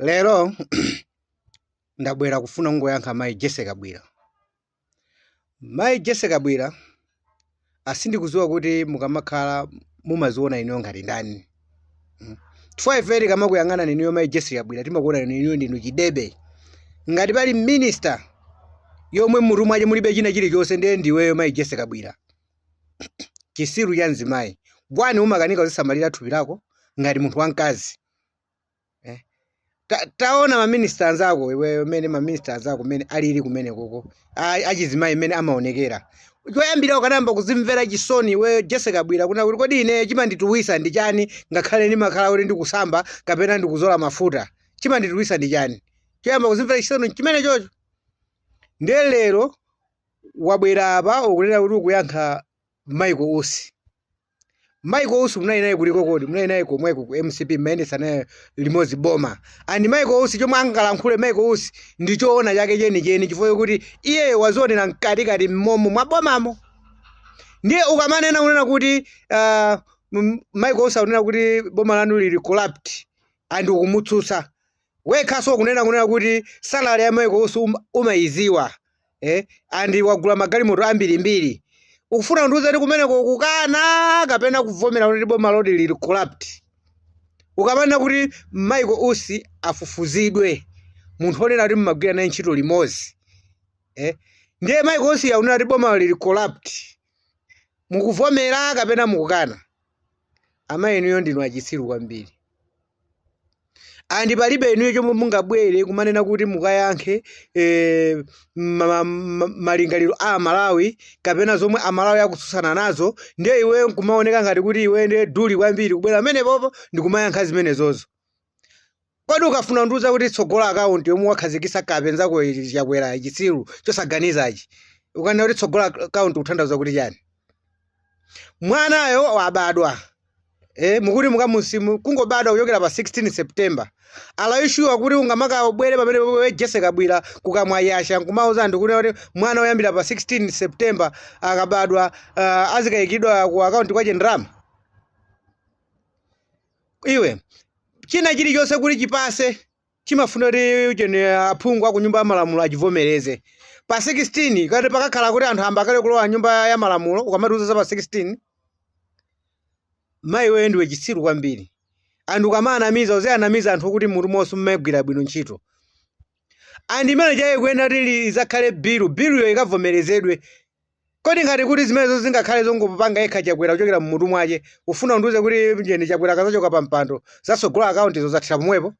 Lero ndabwera kufuna ngoyankha mayi Jesse Kabwira. Mayi Jesse Kabwira asindikuziwa kuti mukamakhala mumaziona iniyo ngati ndani. Chifukwa iferi kamakuyang'ana iniyo mayi Jesse Kabwira timakuona iniyo ndinu chidebe. Ngati pali minister yomwe mmutu mwache mulibe china chilichonse ndiye ndiweyo mayi Jesse Kabwira. Chisiru cha mzimayi. Bwani umakanika uzisamalira thupi lako ngati munthu wamkazi. Taona maminister anzako iweyo mene maminister anzako mene alili kumene koko achizimayi mene amaonekera. Choyambira ukanamba kuzimvera chisoni iweyo Jesse Kabwira kuna kuti kodi ine chimandituwisa ndi chani ngakhale ndimakhala kuti ndikusamba kapena ndikuzola mafuta. Chimandituwisa ndi chani? Choyamba kuzimvera chisoni chimene chocho. Ndiye lero wabwera apa ukunena kuti ukuyankha Michael Usi. Michael Usi munali naye kuliko kodi, munali naye komweko ku MCP mayendesa naye limodzi boma. And Michael Usi chomwe angalankhule Michael Usi ndichoona chake chenicheni chifukwa kuti iye wazionera mkatikati mmomo mwa bomamo. Ndiye ukamanena unena kuti Michael Usi akunena kuti boma lanu lili corrupt and ukumutsutsa. Wekhaso kunena kuti salary ya Michael Usi umaiziwa. And wagula magalimoto ambirimbiri. Ukufuna ndiuze kuti kumene kukana kapena kuvomera kuti boma lodi lili corrupt. Ukamanena kuti Michael Usi afufuzidwe. Munthu onena kuti mmagwira naye ntchito limodzi. Ndiye Michael Usi akunena kuti boma lili corrupt. Mukuvomera kapena mukukana. Amayi inuyo ndinu achisiru kwambiri. Andi palibe inuyo chomwe mungabwere kumanena kuti mukayankhe malingaliro a Malawi kapena zomwe Amalawi akutsutsana nazo. Ndiye iwe nkumaoneka ngati kuti iwe ndiye duli kwambiri kubwera amene popo ndikumayankha zimenezozo. Kodi ukafuna ndiuza kuti tsogola account yomwe wakhazikisa kapenzako chakwera chisiru chosaganizachi. Ukanena kuti tsogola account uthandauza kuti chani? Mwanayo wabadwa. Mukuti mukamusimu kungobadwa kuchokera pa 16 September. Alaishuwa kuti ungamaka ubwere pamene wewe Jesse Kabwira kukamwayasha nkumauza ndikuti kuti mwana oyambira pa 16 September akabadwa azikayikidwa ku account kwa Jendrama. Iwe china chilichonse kuti chipase chimafuna kuti aphungu aku nyumba ya malamulo achivomereze. Pa 16 kati pakakhala kuti anthu amba kale kulowa nyumba ya malamulo ukamatiuza za pa 16. Mayi wewe ndiwe chisiru kwambiri. Anthu ukamanamiza uziyanamiza anthu kuti mutu monse mmagwira bwino ntchito. Andi imene chaye kuyenda kuti izakhale bilu yo ikavomerezedwe. Kodi ngati kuti zimenezo zingakhale zongopanga yekha chakwera kuchokera mmutu mwache ufuna undiuze kuti njeni chakwera kazachoka pa mpando zasogola account izo zathira pomwepo.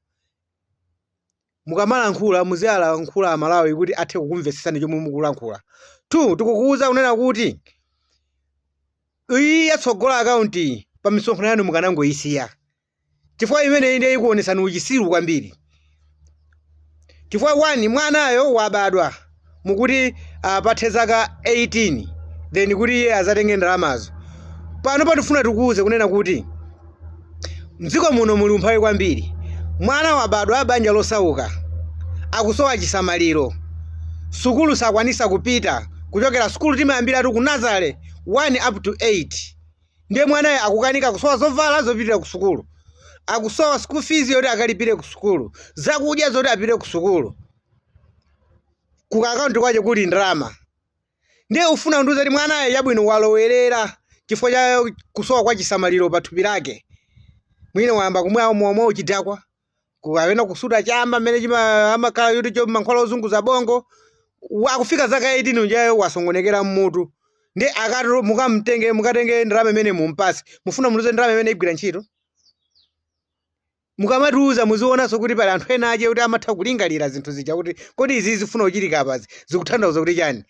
Mukamalankhula muziyalankhula Amalawi kuti athe kukumvetsesani chomwe mukulankhula. 2 tikukuuza kunena kuti iyi yatsogola account pa misonkhano yanu mukanangoyisiya. Chifukwa imene inde ikuonesani uchisiru kwambiri. Chifukwa 1 mwanayo wabadwa mukuti pathe zaka 18 then kuti iye azatenge ndalamazo. Pano patifuna tikuuze kunena kuti mdziko muno muli umphawi kwambiri. Mwana wabadwa banja losauka akusowa chisamaliro. Sukulu sakwanisa kupita kuchokera sukulu timayambira ku Nazare 1 up to 8. Ndiye mwanaye akukanika kusowa zovala zopitira ku sukulu. Akusowa school fees yoti akalipire ku sukulu. Zakudya zoti apite ku sukulu. Ku account kwache kuli ndalama. Ndiye ufuna ndiuze kuti mwanaye yabwino walowerera chifukwa cha kusowa kwa chisamaliro pa thupi lake. Mwine wayamba kumwa momwe uchidakwa. Kukapena kusuda chamba mmene amakhala yoti chomwe mankhwala ozunguza bongo. Akufika zaka 18 unjayo wasongonekera mmutu. Ndi akati mukatenge ndalama imene mumpasi. Mufuna munuze ndalama imene igwira ntchito. Mukamatiuza muzionanso kuti pali anthu ena ache kuti amatha kulingalira zinthu zija kuti kodi izi zifuna kuchitika apazi zikutanthauza kuti chani.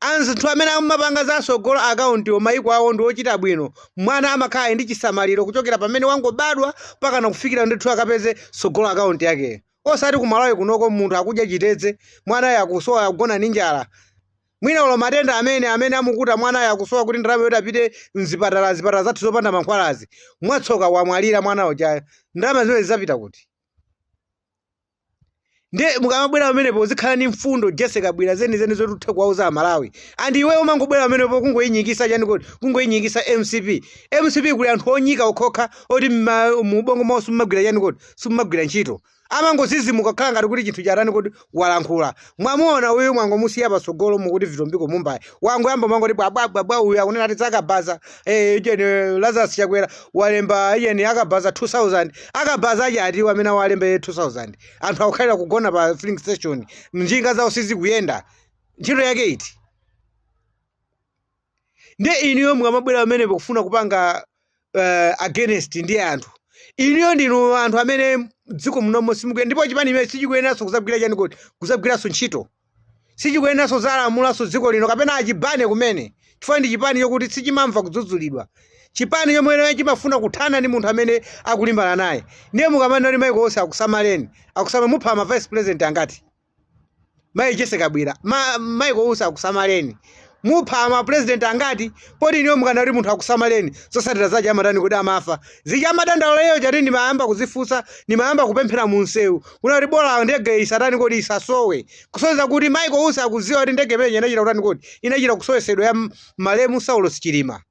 Anthu amene amapanga za sogola account mayiko awo ndi ochita bwino. Mwana amakhala ndi chisamaliro kuchokera pamene wangobadwa mpaka nakufikira ndithu akapeze sogola account yake. Osati ku Malawi kunoko munthu akudya chitedze mwanaye akusowa akugona ndi njala. Mwina ulo matenda amene amukuta mwanaye akusowa kuti ndalama yoti apite mzipatala zathu zopanda mankhwalazi. Mwatsoka wamwalira mwanawo cha ndalama zimene zizapita kuti. Ndiye mukamabwera pamenepo uzikhala ni mfundo Jesse Kabwira zeni zoti uthe kuwauza Amalawi. Andi iwe umangobwera pamenepo kungoyinyikisa chani kodi kungoyinyikisa MCP. MCP kuli anthu onyika okhokha oti mubongo mawu sumagwira chani kodi sumagwira ntchito. amangozizimuka khala ngati kuti chinthu chatani kuti walankhula mwamuona uyu mwangomusiya pasogolo mukuti vitombiko mumbai wangoyamba mangoti bwabwabwabwa uyu akunena ati zakabaza ijeni Lazarus Chakwera walemba ijeni akabaza 2000 akabaza achati amene walemba 2000 anthu akukhalira kugona pa filling station njinga zawo sizikuyenda ntchito yake iti ndi iniyo mukamabwera amene pakufuna kupanga against ndi anthu iniyo ndinu anthu amene dziko munomo simukuyenda ndipo chipani imene sichikuyeneranso kuzagwira chani kuti kuzagwiranso ntchito sichikuyeneranso zalamulaso dziko lino kapena achibane kumene chifukwa ndi chipani chokuti sichimamva kudzudzulidwa chipani chomwe chimafuna kuthana ndi munthu amene akulimbana naye ndiye mukamana ndi Michael Ose akusamaleni mupha ma vice president angati Mai Jesse Kabwira Michael Ose akusamaleni mupha ma president angati poti niyo mukana kuti munthu akusamaleni zosatira zache amatani kuti amafa zichamadandaulo leyo chati ndimayamba kuzifusa ndimayamba kupemphera mu msewu kuna kuti bola ndege isatani kuti isasowe kusonyeza kuti Michael Ose akuziwa kuti ndege imene inachita kutani kuti inachita kusowesedwa ya malemu Saulo Sichilima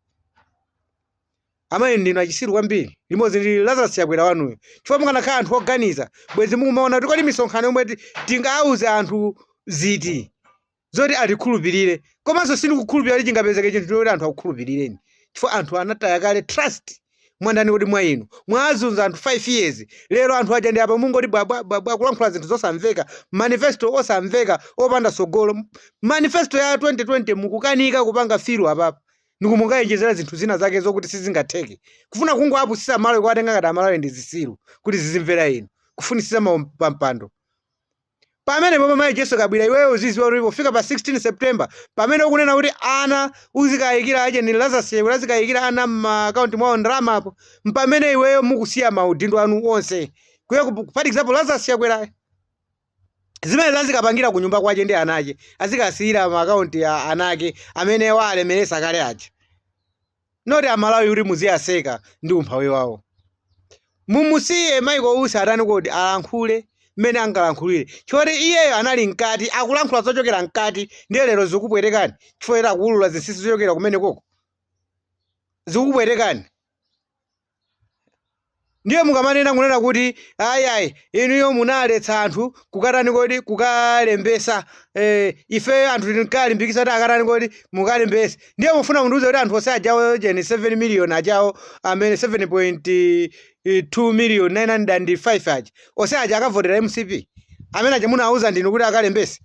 amayi ndino achisiru kwambiri limodzi ndi Lazarus Chakwera wanuyo chifukwa mukanakhala anthu oganiza bwezi mukumaona kuti kodi misonkhano yomwe tingauze anthu ziti zoti atikhulupirire komanso sindikukhulupirira kuti chingapezeke chinthu choti anthu akukhulupirireni chifukwa anthu anataya kale trust mwandani kuti mwa inu mwazunza anthu 5 years lero anthu aja ndi apa mungoti bwabwa kulankhula zinthu zosamveka manifesto osamveka opanda sogolo manifesto ya 2020 mukukanika kupanga filu apapa nikumungayinjezera zinthu zina zake zokuti sizingatheke kufuna kungoapusisa malo kwatenga ngati amalawe ndi zisilu kuti zizimvera inu kufunisisa pampando pamene pomwe Mai Jesse Kabwira iweyo uziziwa kuti pofika pa 16 September pamene ukunena kuti ana uzikayikira aje ni Lazarus Chakwera uzikayikira ana ma account mwawo ndalama apo mpamene iweyo mukusiya maudindo anu onse kuye for example Lazarus Chakwera zimene lazikapangira ku nyumba kwache ndi anache azikasiyira ma account ya anake amene walemeresa kale aje noti amalawi kuti muziyaseka ndi umphawi wawo mumusiye Michael Ose atani kuti alankhule mene angalankhulire choti iyeyo anali mkati akulankhula zochokera mkati ndiye lero zikupwetekani chifukwa akuulula zinsinsi zochokera kumene koko zikupwetekani ndiye mukamanena kunena kuti ayi inuyo munaletsa anthu kukatani kodi kukalembesa ife anthu tinkalimbikisa kuti akatani kodi mukalembesa ndiye mufuna mundiuze kuti anthu ose ajawo jeni 7 million ajawo amene 7.2 million 905 aja ose aja akavotera MCP amene aja munauza ndinu kuti akalembese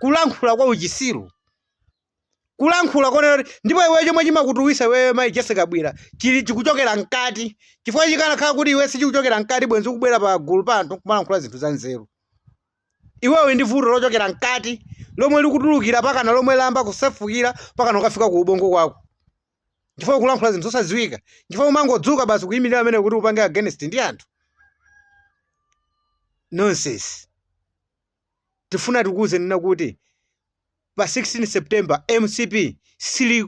kulankhula kwa uchisiru kulankhula kone ndipo iwe chomwe chimakutuwisa iwe Mai Jesse Kabwira chikuchokera mkati chifukwa chikanakhala kuti iwe sichikuchokera mkati bwenzi kubwera pa gulu pa anthu kumalankhula zinthu za nzeru iwewe ndi vuto lochokera mkati lomwe likutulukira pakana lomwe lamba kusefukira pakana ukafika ku ubongo kwako chifukwa kulankhula zinthu zosadziwika chifukwa umangodzuka basi kuyimirira amene kuti upange against ndi anthu nonsense tifuna tikuze nina kuti pa 16 September MCP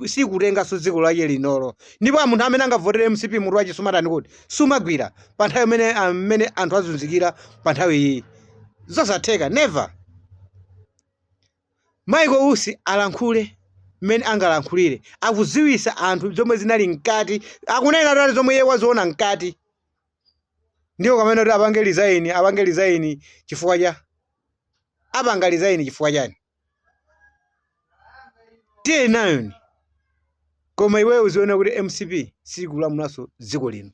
sikutenganso dziko lake linolo ndipo munthu amene angavotere MCP munthu wache sumatani kuti sumagwira pa nthawi amene anthu azunzikira pa nthawi iyi zosatheka never Michael Ose alankhule mmene angalankhulire akuziwisa anthu zomwe zinali mkati akunena tali zomwe iye waziona mkati ndiyo kamene kuti apange resign chifukwa cha apanga resign chifukwa chani tiye nayo koma iweyo uziona kuti MCP sikulamulanso dziko lino